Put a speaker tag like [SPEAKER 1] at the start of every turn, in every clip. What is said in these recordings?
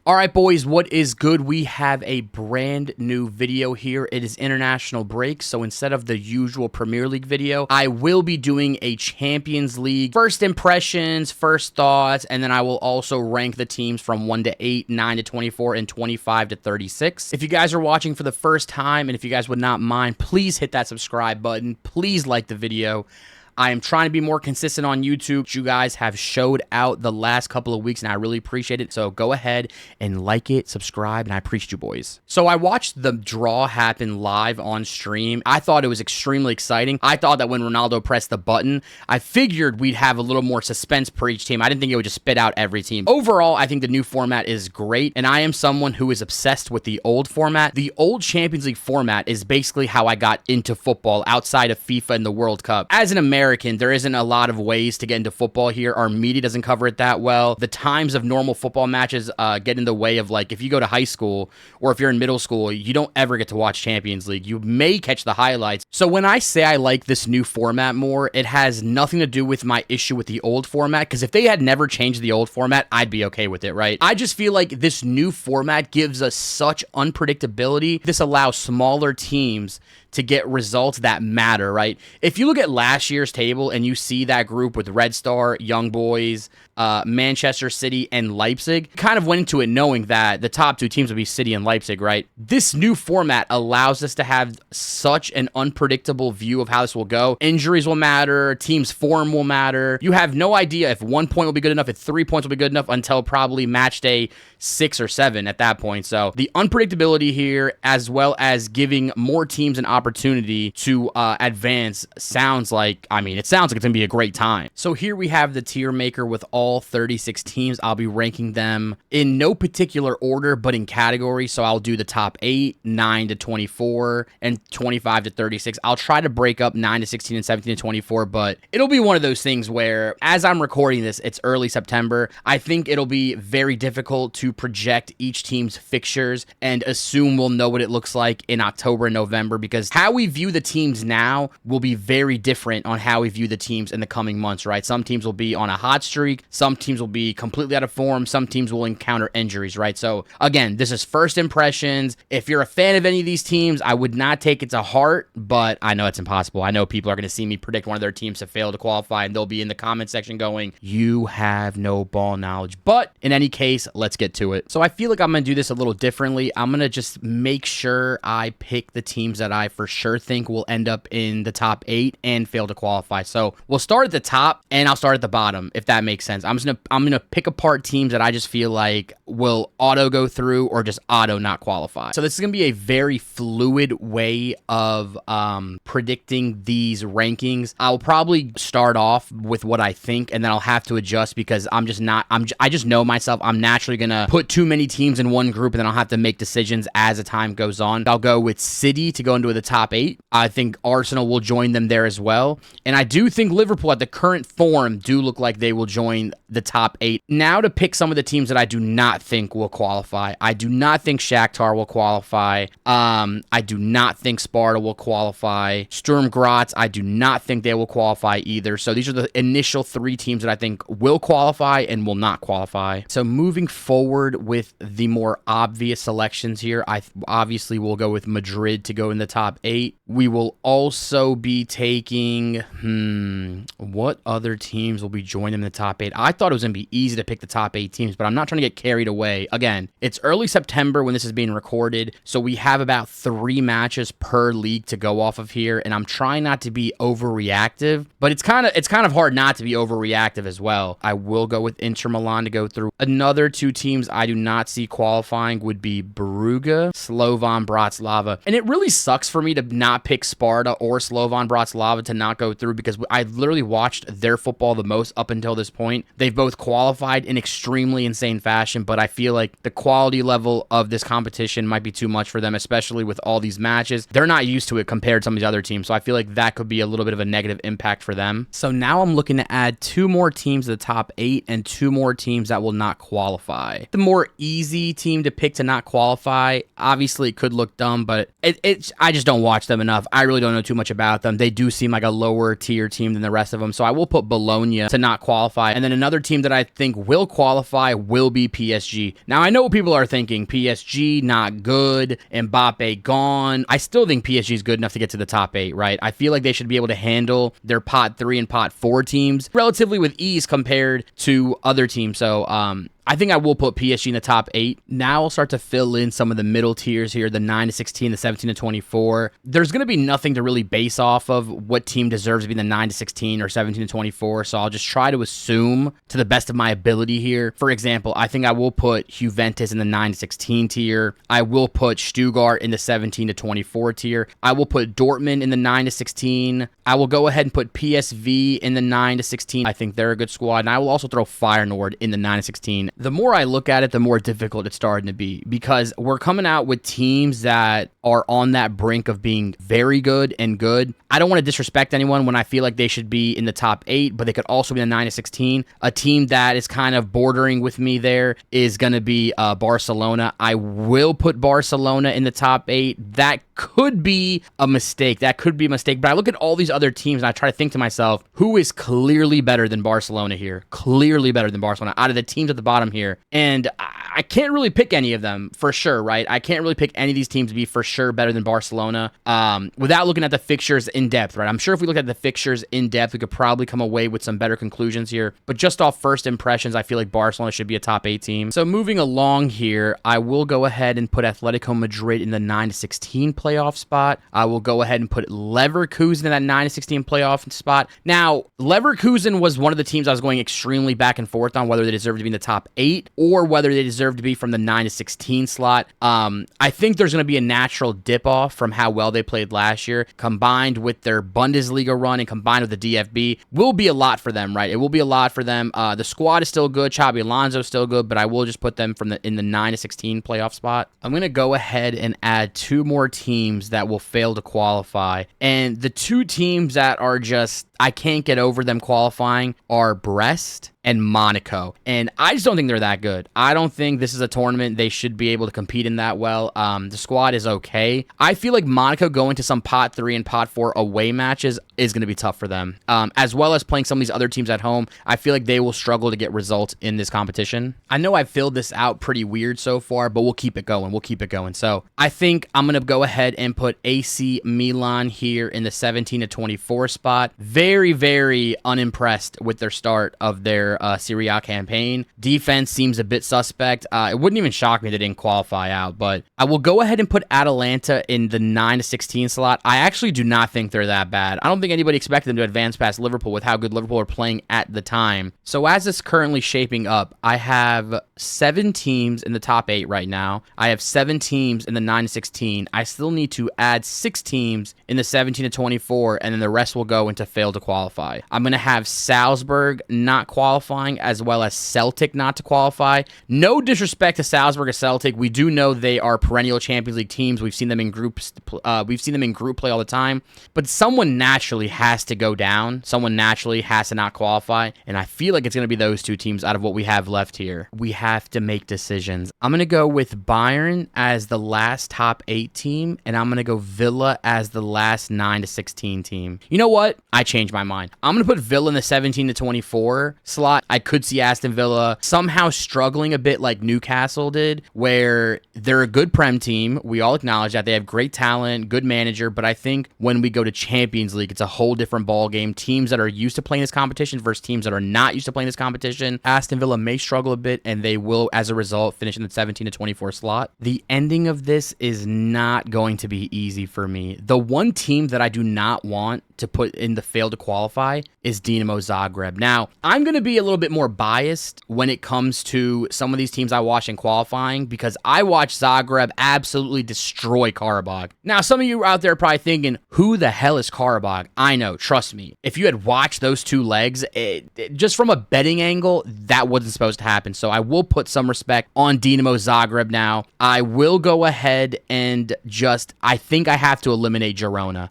[SPEAKER 1] All right, boys, what is good? We have a brand new video here. It is international break, so instead of the usual Premier League video, I will be doing a Champions League first impressions, first thoughts, and then I will also rank the teams from 1 to 8, 9 to 24, and 25 to 36. If you guys are watching for the first time, and if you guys would not mind, please hit that subscribe button. Please like the video. I am trying to be more consistent on YouTube. You guys have showed out the last couple of weeks, and I really appreciate it. So go ahead and like it, subscribe, and I appreciate you boys. So I watched the draw happen live on stream. I thought it was extremely exciting. I thought that when Ronaldo pressed the button, I figured we'd have a little more suspense per each team. I didn't think it would just spit out every team. Overall, I think the new format is great, and I am someone who is obsessed with the old format. The old Champions League format is basically how I got into football outside of FIFA and the World Cup. As an American, there isn't a lot of ways to get into football here. Our media doesn't cover it that well. The times of normal football matches get in the way of, like, if you go to high school or if you're in middle school, you don't ever get to watch Champions League. You may catch the highlights. So when I say I like this new format more, it has nothing to do with my issue with the old format, because if they had never changed the old format, I'd be okay with it, right? I just feel like this new format gives us such unpredictability. This allows smaller teams to get results that matter, right? If you look at last year's table and you see that group with Red Star, Young Boys, Manchester City, and Leipzig, kind of went into it knowing that the top two teams would be City and Leipzig, right? This new format allows us to have such an unpredictable view of how this will go. Injuries will matter, teams' form will matter. You have no idea if 1 point will be good enough, if 3 points will be good enough until probably match day 6 or 7 at that point. So the unpredictability here, as well as giving more teams an opportunity to advance, sounds like, it sounds like it's gonna be a great time. So here we have the tier maker with all 36 teams. I'll be ranking them in no particular order, but in category. So I'll do the top 8, 9 to 24, and 25 to 36. I'll try to break up 9 to 16 and 17 to 24, but it'll be one of those things where, as I'm recording this, it's early September. I think it'll be very difficult to project each team's fixtures and assume we'll know what it looks like in October and November, because how we view the teams now will be very different on how we view the teams in the coming months, right? Some teams will be on a hot streak. Some teams will be completely out of form. Some teams will encounter injuries, right? So again, this is first impressions. If you're a fan of any of these teams, I would not take it to heart, but I know it's impossible. I know people are going to see me predict one of their teams to fail to qualify, and they'll be in the comment section going, "You have no ball knowledge." But in any case, let's get to it. So I feel like I'm going to do this a little differently. I'm going to just make sure I pick the teams that I for sure think will end up in the top 8 and fail to qualify. So we'll start at the top and I'll start at the bottom, if that makes sense. I'm gonna pick apart teams that I just feel like will auto go through or just auto not qualify. So this is gonna be a very fluid way of predicting these rankings. I'll probably start off with what I think, and then I'll have to adjust because I just know myself. I'm naturally gonna put too many teams in one group, and then I'll have to make decisions as the time goes on. I'll go with City to go into the top 8. I think Arsenal will join them there as well, and I do think Liverpool at the current form do look like they will join the top 8. Now to pick some of the teams that I do not think will qualify. I do not think Shakhtar will qualify. I do not think Sparta will qualify. Sturm Graz, I do not think they will qualify either. So these are the initial 3 teams that I think will qualify and will not qualify. So moving forward with the more obvious selections here, I obviously will go with Madrid to go in the top 8. We will also be taking, what other teams will be joining in the top 8? I thought it was going to be easy to pick the top 8 teams, but I'm not trying to get carried away. Again, it's early September when this is being recorded, so we have about 3 matches per league to go off of here, and I'm trying not to be overreactive, but it's kind of hard not to be overreactive as well. I will go with Inter Milan to go through. Another 2 teams I do not see qualifying would be Brugge, Slovan Bratislava, and it really sucks for me to not pick Sparta or Slovan Bratislava to not go through, because I literally watched their football the most up until this point. They've both qualified in extremely insane fashion, but I feel like the quality level of this competition might be too much for them, especially with all these matches. They're not used to it compared to some of these other teams, so I feel like that could be a little bit of a negative impact for them. So now I'm looking to add 2 more teams to the top 8 and 2 more teams that will not qualify. The more easy team to pick to not qualify, obviously it could look dumb, but I just don't don't watch them enough. I really don't know too much about them. They do seem like a lower tier team than the rest of them. So I will put Bologna to not qualify. And then another team that I think will qualify will be PSG. Now, I know what people are thinking. PSG, not good. Mbappe gone. I still think PSG is good enough to get to the top 8, right? I feel like they should be able to handle their pot 3 and pot 4 teams relatively with ease compared to other teams. So, I think I will put PSG in the top 8. Now I'll start to fill in some of the middle tiers here, the 9 to 16, the 17 to 24. There's going to be nothing to really base off of what team deserves to be in the 9 to 16 or 17 to 24, so I'll just try to assume to the best of my ability here. For example, I think I will put Juventus in the 9 to 16 tier. I will put Stuttgart in the 17 to 24 tier. I will put Dortmund in the 9 to 16. I will go ahead and put PSV in the 9 to 16. I think they're a good squad, and I will also throw Feyenoord in the 9 to 16. The more I look at it, the more difficult it's starting to be because we're coming out with teams that are on that brink of being very good and good. I don't want to disrespect anyone when I feel like they should be in the top 8, but they could also be in the 9 to 16. A team that is kind of bordering with me there is going to be Barcelona. I will put Barcelona in the top 8. That could be a mistake. But I look at all these other teams and I try to think to myself, who is clearly better than Barcelona here? Clearly better than Barcelona out of the teams at the bottom here. And I can't really pick any of them for sure, right? I can't really pick any of these teams to be for sure better than Barcelona without looking at the fixtures in depth, right? I'm sure if we look at the fixtures in depth, we could probably come away with some better conclusions here. But just off first impressions, I feel like Barcelona should be a top 8 team. So moving along here, I will go ahead and put Atletico Madrid in the 9 to 16 playoff spot. I will go ahead and put Leverkusen in that 9 to 16 playoff spot. Now, Leverkusen was one of the teams I was going extremely back and forth on whether they deserve to be in the top 8 or whether they deserve to be from the 9 to 16 slot. I think there's going to be a natural dip off from how well they played last year, combined with their Bundesliga run and combined with the DFB, will be a lot for them, right? It will be a lot for them. The squad is still good. Xabi Alonso is still good, but I will just put them in the 9 to 16 playoff spot. I'm going to go ahead and add 2 more teams that will fail to qualify. And the 2 teams that are just, I can't get over them qualifying are Brest and Monaco. And I just don't think they're that good. I don't think this is a tournament they should be able to compete in that well. The squad is okay. I feel like Monaco going to some pot 3 and pot 4 away matches is going to be tough for them. As well as playing some of these other teams at home, I feel like they will struggle to get results in this competition. I know I've filled this out pretty weird so far, but we'll keep it going. So I think I'm going to go ahead and put AC Milan here in the 17 to 24 spot. Very, very unimpressed with their start of their Serie A campaign. Defense seems a bit suspect. It wouldn't even shock me they didn't qualify out, but I will go ahead and put Atalanta in the 9 to 16 slot. I actually do not think they're that bad. I don't think anybody expected them to advance past Liverpool with how good Liverpool are playing at the time. So as it's currently shaping up, I have 7 teams in the top 8 right now. I have 7 teams in the 9 to 16. I still need to add 6 teams in the 17 to 24, and then the rest will go into fail to qualify. I'm going to have Salzburg not qualifying, as well as Celtic not to qualify. No disrespect to Salzburg or Celtic. We do know they are perennial Champions League teams. We've seen them in groups. We've seen them in group play all the time. But someone naturally has to go down. Someone naturally has to not qualify. And I feel like it's going to be those 2 teams out of what we have left here. We have to make decisions. I'm going to go with Bayern as the last top 8 team, and I'm going to go Villa as the last 9 to 16 team. You know what? I changed my mind. I'm going to put Villa in the 17 to 24 slot. I could see Aston Villa somehow struggling a bit like Newcastle did, where they're a good Prem team. We all acknowledge that. They have great talent, good manager, but I think when we go to Champions League, it's a whole different ball game. Teams that are used to playing this competition versus teams that are not used to playing this competition. Aston Villa may struggle a bit, and they will, as a result, finish in the 17 to 24 slot. The ending of this is not going to be easy for me. The one team that I do not want to put in the fail to qualify is Dinamo Zagreb. Now, I'm going to be a little bit more biased when it comes to some of these teams I watch in qualifying because I watched Zagreb absolutely destroy Karabakh. Now, some of you out there are probably thinking, who the hell is Karabakh? I know, trust me. If you had watched those 2 legs, just from a betting angle, that wasn't supposed to happen. So I will put some respect on Dinamo Zagreb now. I will go ahead and I think I have to eliminate Girona.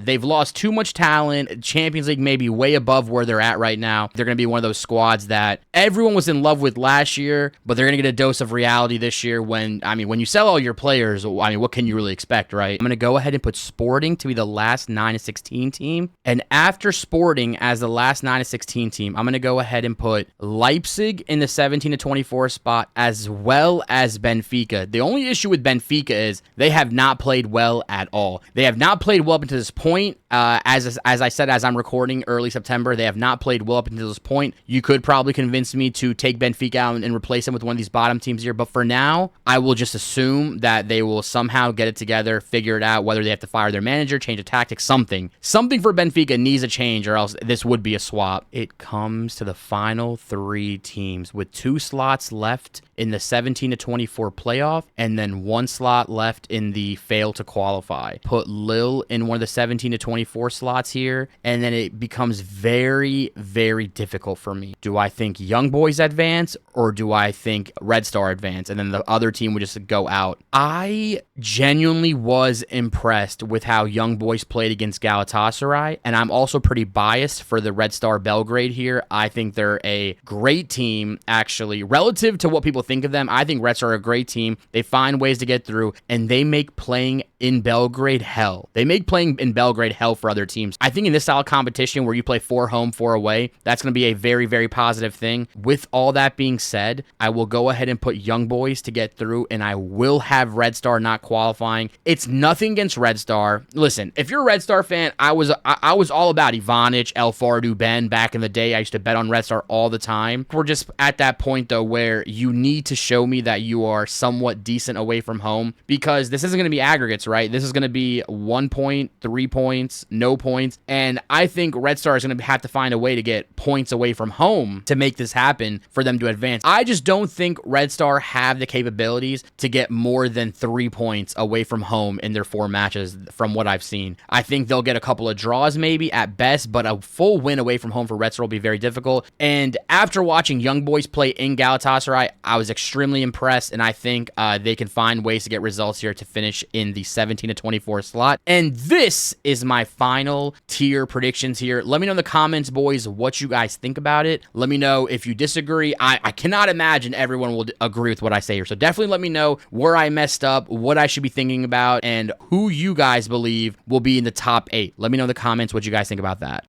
[SPEAKER 1] They've lost too much talent. Champions League may be way above where they're at right right now. They're going to be one of those squads that everyone was in love with last year, but they're going to get a dose of reality this year when you sell all your players, what can you really expect, right? I'm going to go ahead and put Sporting to be the last 9-16 team. And after Sporting as the last 9-16 team, I'm going to go ahead and put Leipzig in the 17-24 spot, as well as Benfica. The only issue with Benfica is they have not played well at all. They have not played well up until this point. As I said, as I'm recording early September, they have not played well up until this point. You could probably convince me to take Benfica out and replace them with one of these bottom teams here. But for now, I will just assume that they will somehow get it together, figure it out, whether they have to fire their manager, change a tactic, something. Something for Benfica needs a change, or else this would be a swap. It comes to the final 3 teams with 2 slots left in the 17-24 playoff, and then 1 slot left in the fail to qualify. Put Lille in one of the 17-24 slots here, and then it becomes very, very difficult for me. Do I think Young Boys advance, or do I think Red Star advance, and then the other team would just go out? I genuinely was impressed with how Young Boys played against Galatasaray, and I'm also pretty biased for the Red Star Belgrade here. I think they're a great team, actually, relative to what people think of them. I think Red Star are a great team. They find ways to get through, and they make playing in Belgrade hell. They make playing in Belgrade hell for other teams. I think in this style of competition where you play 4 home, 4 away, that's going to be a very, very positive thing. With all that being said, I will go ahead and put Young Boys to get through, and I will have Red Star not qualifying. It's nothing against Red Star. Listen, if you're a Red Star fan, I was all about Ivanic, El Fardu, Ben back in the day. I used to bet on Red Star all the time. We're just at that point, though, where you need to show me that you are somewhat decent away from home, because this isn't going to be aggregates, right? This is going to be 1 point, 3 points, no points, and I think Red Star is going to have to find a way to get points away from home to make this happen for them to advance. I just don't think Red Star have the capabilities to get more than 3 points away from home in their 4 matches from what I've seen. I think they'll get a couple of draws maybe at best, but a full win away from home for Red Star will be very difficult. And after watching Young Boys play in Galatasaray, I was extremely impressed, and I think they can find ways to get results here to finish in the 17-24 slot. And this is my final tier predictions here. Let me know in the comments, boys, what you guys think about it. Let me know if you disagree. I cannot imagine everyone will agree with what I say here, so definitely let me know where I messed up, what I should be thinking about, and who you guys believe will be in the top 8. Let me know in the comments what you guys think about that.